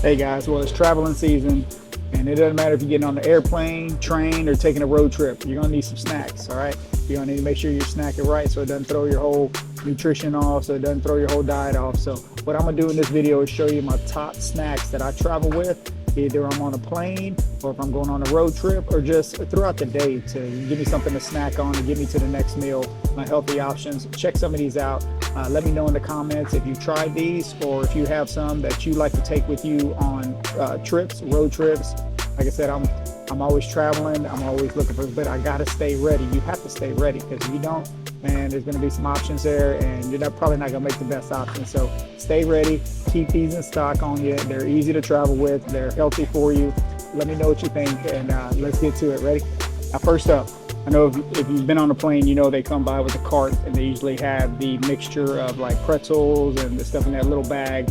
Hey guys, well, it's traveling season, and it doesn't matter if you're getting on the airplane, train, or taking a road trip. You're gonna need some snacks, all right? You're gonna need to make sure you're snacking right so it doesn't throw your whole nutrition off, so it doesn't throw your whole diet off. So what I'm gonna do in this video is show you my top snacks that I travel with. Either I'm on a plane, or if I'm going on a road trip, or just throughout the day to give me something to snack on and get me to the next meal. My healthy options. Check some of these out. Let me know in the comments if you've tried these, or if you have some that you like to take with you on trips, road trips. Like I said, I'm always traveling. I'm always looking for, but I gotta stay ready. You have to stay ready, because if you don't, man, there's gonna be some options there, and you're probably not gonna make the best option. So stay ready. Keep these in stock on you. They're easy to travel with. They're healthy for you. Let me know what you think, and let's get to it. Ready? Now, first up, I know if you've been on a plane, you know they come by with a cart, and they usually have the mixture of like pretzels and the stuff in that little bag.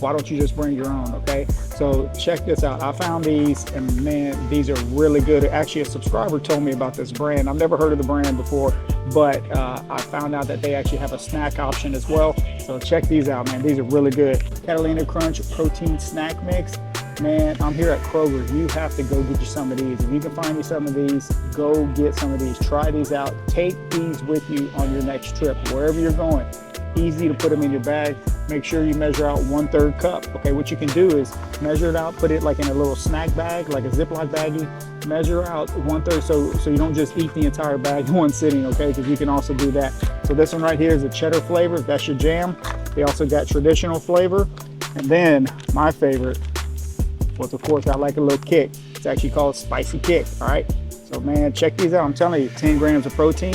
Why don't you just bring your own? Okay, so check this out. I found these, and man, these are really good. Actually, a subscriber told me about this brand. I've never heard of the brand before, but I found out that they actually have a snack option as well. So check these out, man. These are really good. Catalina Crunch protein snack mix. Man, I'm here at Kroger. You have to go get you some of these. If you can find me some of these, go get some of these. Try these out. Take these with you on your next trip, wherever you're going. Easy to put them in your bag. Make sure you measure out 1/3 cup. Okay, what you can do is measure it out, put it like in a little snack bag, like a Ziploc baggie. Measure out 1/3 so you don't just eat the entire bag in one sitting, okay? Because you can also do that. So this one right here is a cheddar flavor. If that's your jam. They also got traditional flavor. And then my favorite was, of course, I like a little kick. It's actually called Spicy Kick, all right? So man, check these out. I'm telling you, 10 grams of protein.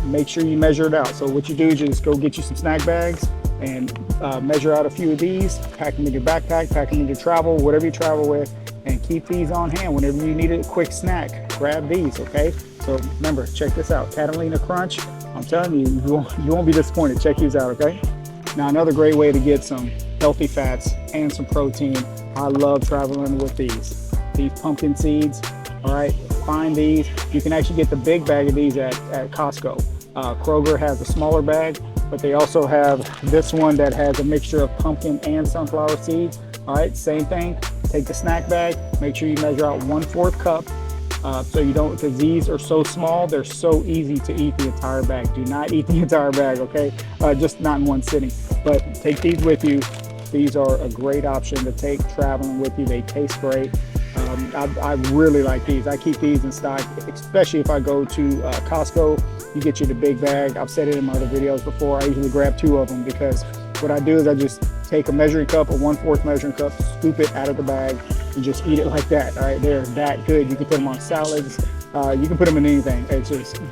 Make sure you measure it out. So what you do is just go get you some snack bags and measure out a few of these, pack them in your backpack, pack them in your travel, whatever you travel with, and keep these on hand. Whenever you need a quick snack, grab these, okay? So remember, check this out, Catalina Crunch. I'm telling you, you won't be disappointed. Check these out, okay? Now, another great way to get some healthy fats and some protein, I love traveling with these pumpkin seeds, all right? Find these. You can actually get the big bag of these at Costco. Kroger has a smaller bag, but they also have this one that has a mixture of pumpkin and sunflower seeds. All right, same thing. Take the snack bag, make sure you measure out 1/4 cup, so you don't, because these are so small, they're so easy to eat the entire bag. Do not eat the entire bag, okay? Just not in one sitting, but take these with you. These are a great option to take traveling with you. They taste great. I really like these. I keep these in stock, especially if I go to Costco. You get you the big bag. I've said it in my other videos before. I usually grab 2 of them, because what I do is I just take a measuring cup, a 1/4 measuring cup, scoop it out of the bag, and just eat it like that. All right, they're that good. You can put them on salads. You can put them in anything.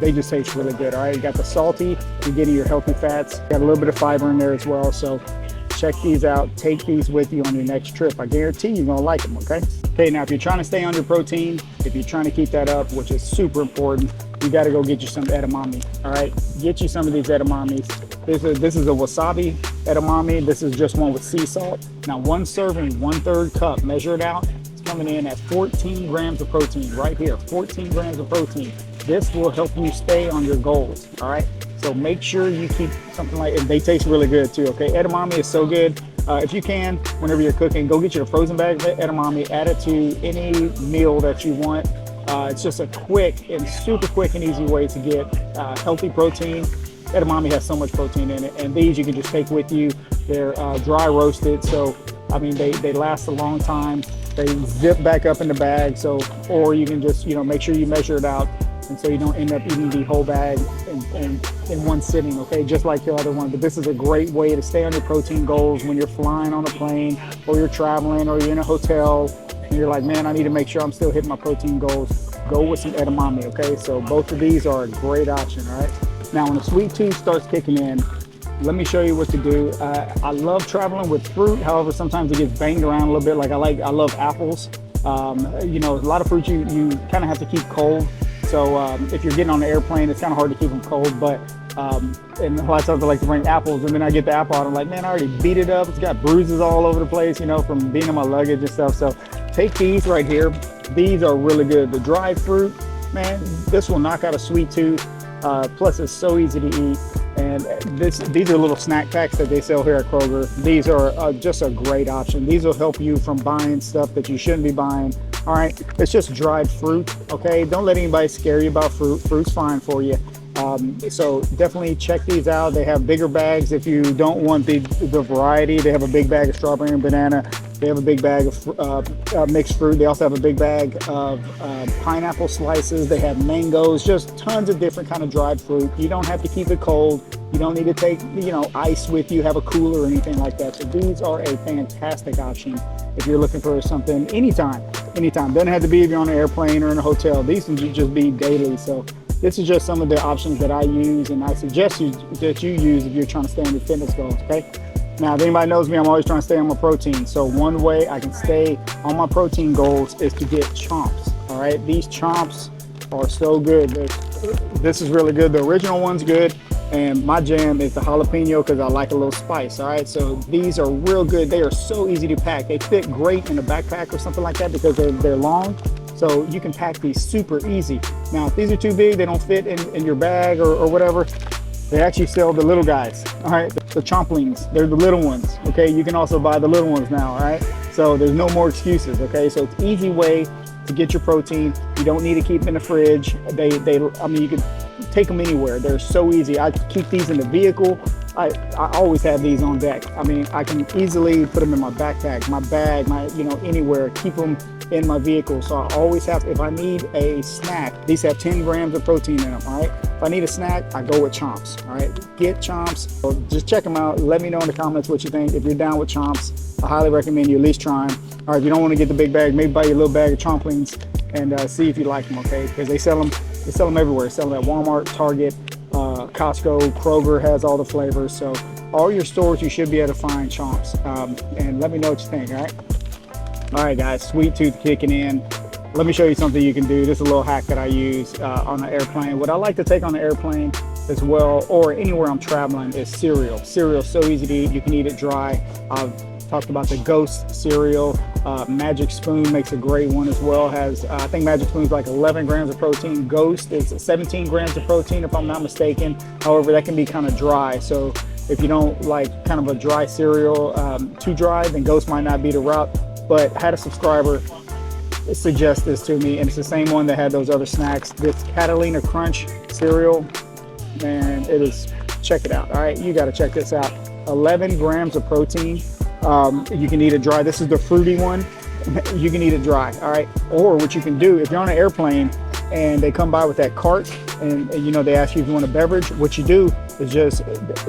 They just taste really good. All right, you got the salty. You're getting your healthy fats. Got a little bit of fiber in there as well. So check these out. Take these with you on your next trip. I guarantee you're gonna like them, okay? Okay, now if you're trying to stay on your protein, if you're trying to keep that up, which is super important, you gotta go get you some edamame, all right? Get you some of these edamames. This is a wasabi edamame. This is just one with sea salt. Now, one serving, 1/3 cup, measure it out. It's coming in at 14 grams of protein right here, 14 grams of protein. This will help you stay on your goals, all right? So make sure you keep something like, and they taste really good too, okay? Edamame is so good. If you can, whenever you're cooking, go get your frozen bag of edamame, add it to any meal that you want. It's just a quick and super quick and easy way to get healthy protein. Edamame has so much protein in it, and these you can just take with you. They're dry roasted, so I mean they last a long time. They zip back up in the bag, so, or you can just, you know, make sure you measure it out, and so you don't end up eating the whole bag in one sitting, okay, just like your other one. But this is a great way to stay on your protein goals when you're flying on a plane, or you're traveling, or you're in a hotel, and you're like, man, I need to make sure I'm still hitting my protein goals. Go with some edamame, okay? So both of these are a great option, all right? Now, when the sweet tooth starts kicking in, let me show you what to do. I love traveling with fruit. However, sometimes it gets banged around a little bit. Like I love apples. You know, a lot of fruit you kind of have to keep cold. So if you're getting on the airplane, it's kind of hard to keep them cold. But and a lot of times I like to bring apples, and then I get the apple out. I'm like, man, I already beat it up. It's got bruises all over the place, you know, from being in my luggage and stuff. So take these right here. These are really good. The dried fruit, man, this will knock out a sweet tooth. Plus, it's so easy to eat. And these are little snack packs that they sell here at Kroger. These are just a great option. These will help you from buying stuff that you shouldn't be buying. All right, it's just dried fruit. Okay, don't let anybody scare you about fruit. Fruit's fine for you. So definitely check these out. They have bigger bags if you don't want the variety. They have a big bag of strawberry and banana. They have a big bag of mixed fruit. They also have a big bag of pineapple slices. They have mangoes, just tons of different kind of dried fruit. You don't have to keep it cold. You don't need to take, ice with you, have a cooler or anything like that. So these are a fantastic option if you're looking for something anytime. Doesn't have to be if you're on an airplane or in a hotel. These can just be daily. So this is just some of the options that I use, and I suggest that you use if you're trying to stay on your fitness goals, okay? Now, if anybody knows me, I'm always trying to stay on my protein. So one way I can stay on my protein goals is to get Chomps, all right? These Chomps are so good. This is really good. The original one's good, and my jam is the jalapeno because I like a little spice, all right? So these are real good. They are so easy to pack. They fit great in a backpack or something like that because they're long. So you can pack these super easy. Now, if these are too big, they don't fit in your bag or whatever, they actually sell the little guys, all right? The Chomplings, they're the little ones, okay? You can also buy the little ones now, all right? So there's no more excuses, okay? So it's an easy way to get your protein. You don't need to keep them in the fridge. You can take them anywhere. They're so easy. I keep these in the vehicle. I always have these on deck. I can easily put them in my backpack, my bag, anywhere, keep them in my vehicle. So I always have, if I need a snack, these have 10 grams of protein in them, all right? If I need a snack, I go with Chomps, all right? Get Chomps. So just check them out. Let me know in the comments what you think. If you're down with Chomps, I highly recommend you at least try them. All right, if you don't want to get the big bag, maybe buy your little bag of Chomplings and see if you like them, okay? Because they sell them everywhere. They sell them at Walmart, Target, Costco, Kroger has all the flavors. So all your stores, you should be able to find Chomps. And let me know what you think, all right? All right, guys, sweet tooth kicking in. Let me show you something you can do. This is a little hack that I use on the airplane. What I like to take on the airplane as well, or anywhere I'm traveling, is cereal. Cereal is so easy to eat. You can eat it dry. I've talked about the Ghost cereal. Magic Spoon makes a great one as well. I think Magic Spoon is like 11 grams of protein. Ghost is 17 grams of protein, if I'm not mistaken. However, that can be kind of dry. So if you don't like kind of a dry cereal, too dry, then Ghost might not be the route. But I had a subscriber suggest this to me, and it's the same one that had those other snacks. This Catalina Crunch cereal, man, it is, check it out, all right? You gotta check this out. 11 grams of protein. You can eat it dry. This is the fruity one. You can eat it dry, all right? Or what you can do, if you're on an airplane and they come by with that cart and they ask you if you want a beverage, what you do is just,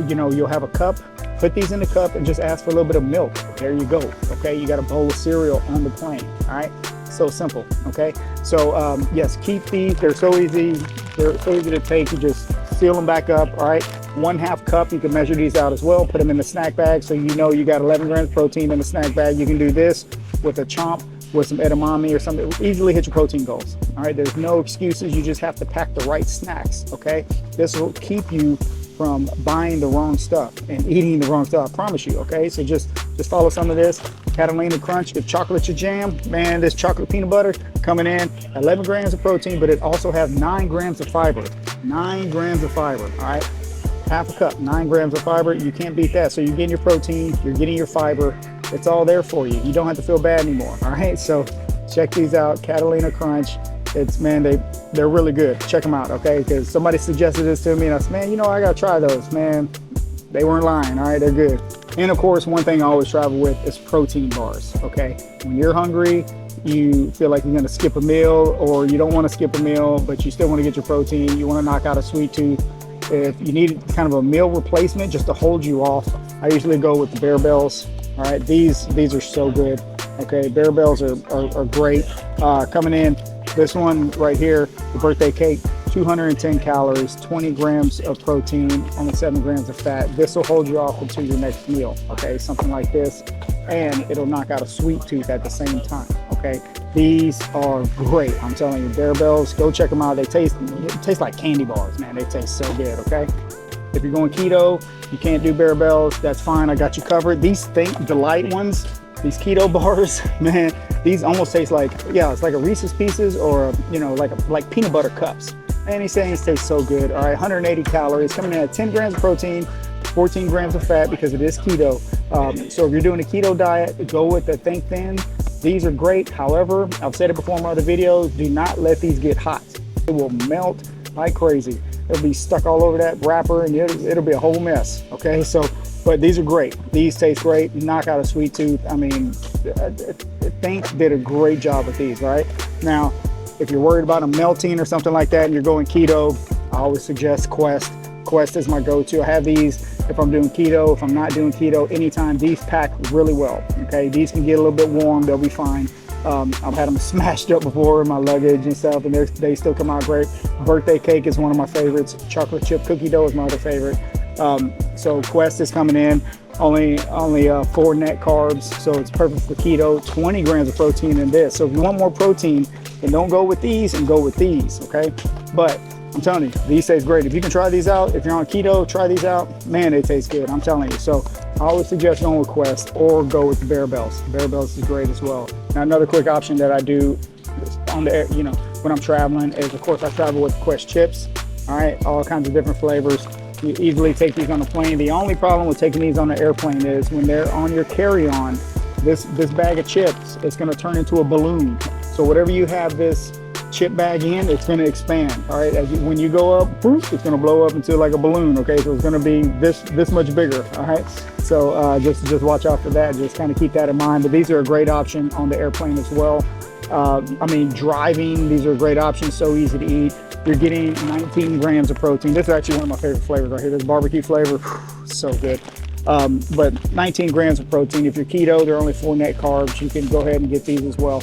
you'll have a cup, put these in the cup and just ask for a little bit of milk. There you go, okay? You got a bowl of cereal on the plane, all right? So simple, okay? So yes, keep these. They're so easy. They're so easy to take. You just seal them back up, all right? 1/2 cup, you can measure these out as well. Put them in the snack bag so you got 11 grams of protein in the snack bag. You can do this with a Chomp, with some edamame or something. Easily hit your protein goals, all right? There's no excuses. You just have to pack the right snacks, okay? This will keep you from buying the wrong stuff and eating the wrong stuff, I promise you, okay? So just follow some of this. Catalina Crunch, if chocolate your jam, man, this chocolate peanut butter coming in, 11 grams of protein, but it also has 9 grams of fiber. 9 grams of fiber, all right? 1/2 cup, 9 grams of fiber. You can't beat that. So you're getting your protein, you're getting your fiber. It's all there for you. You don't have to feel bad anymore, all right? So check these out, Catalina Crunch. They're really good. Check them out, okay? Because somebody suggested this to me and I said, man, I gotta try those, man. They weren't lying, all right? They're good. And of course, one thing I always travel with is protein bars, okay? When you're hungry, you feel like you're gonna skip a meal, or you don't wanna skip a meal, but you still wanna get your protein, you wanna knock out a sweet tooth. If you need kind of a meal replacement just to hold you off, I usually go with the Bear Bells, all right? These are so good, okay? Bear Bells are great. Coming in, this one right here, the birthday cake, 210 calories, 20 grams of protein, only 7 grams of fat. This will hold you off until your next meal, okay? Something like this, and it'll knock out a sweet tooth at the same time, okay? These are great, I'm telling you. Bear Bells, go check them out. They taste like candy bars, man. They taste so good, okay? If you're going keto, you can't do Bear Bells, that's fine, I got you covered. These Think Delight ones, these keto bars, man, these almost taste like, it's like a Reese's Pieces or, like peanut butter cups. Man, these things taste so good. All right, 180 calories, coming in at 10 grams of protein, 14 grams of fat because it is keto. So if you're doing a keto diet, go with the Think Thin. These are great. However, I've said it before in my other videos, do not let these get hot. It will melt like crazy. It'll be stuck all over that wrapper and it'll be a whole mess. Okay, so, but these are great. These taste great. Knock out a sweet tooth. I mean, Think did a great job with these, right? Now, if you're worried about them melting or something like that and you're going keto, I always suggest Quest. Quest is my go-to. I have these if I'm doing keto, if I'm not doing keto, anytime. These pack really well, okay? These can get a little bit warm, they'll be fine. I've had them smashed up before in my luggage and stuff, and they still come out great. Birthday cake is one of my favorites. Chocolate chip cookie dough is my other favorite. So Quest is coming in, only 4 net carbs, so it's perfect for keto. 20 grams of protein in this. So if you want more protein, then don't go with these and go with these, okay? But I'm telling you, these taste great. If you can try these out, if you're on keto, try these out. Man, they taste good, I'm telling you. So I always suggest going with Quest or go with the Barebells. Barebells is great as well. Now, another quick option that I do on the air, when I'm traveling is, of course, I travel with Quest chips. All right, all kinds of different flavors. You easily take these on a plane. The only problem with taking these on an airplane is when they're on your carry-on, this bag of chips, it's gonna turn into a balloon. So whatever you have this chip bag in, it's going to expand. All right, when you go up, poof, it's going to blow up into like a balloon. Okay, so it's going to be this much bigger. All right, so just watch out for that. Just kind of keep that in mind. But these are a great option on the airplane as well. I mean, driving, these are a great option. So easy to eat. You're getting 19 grams of protein. This is actually one of my favorite flavors right here. This barbecue flavor, so good. But 19 grams of protein. If you're keto, they're only 4 net carbs. You can go ahead and get these as well.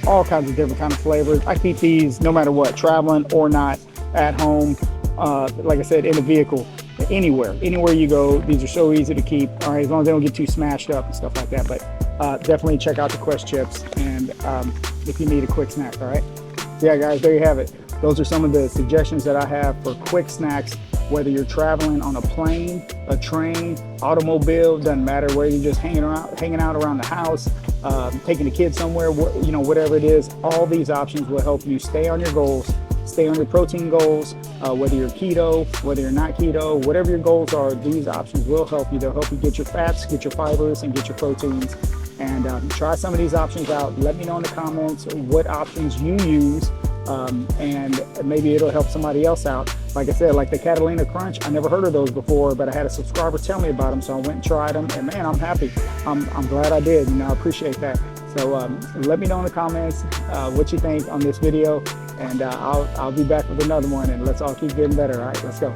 All kinds of different kind of flavors. I keep these no matter what, traveling or not, at home, like I said, in the vehicle, anywhere you go. These are so easy to keep. All right, as long as they don't get too smashed up and stuff like that. But definitely check out the Quest chips, and if you need a quick snack. All right, so yeah, guys, there you have it. Those are some of the suggestions that I have for quick snacks, whether you're traveling on a plane, a train, automobile, doesn't matter, where you're just hanging out around the house, taking the kids somewhere, whatever it is. All these options will help you stay on your goals, stay on your protein goals, whether you're keto, whether you're not keto, whatever your goals are, these options will help you. They'll help you get your fats, get your fibers, and get your proteins. And try some of these options out. Let me know in the comments what options you use. And maybe it'll help somebody else out. Like I said, like the Catalina Crunch, I never heard of those before, but I had a subscriber tell me about them, so I went and tried them, and man, I'm happy. I'm glad I did, I appreciate that. So let me know in the comments what you think on this video, and I'll be back with another one, and let's all keep getting better. All right, let's go.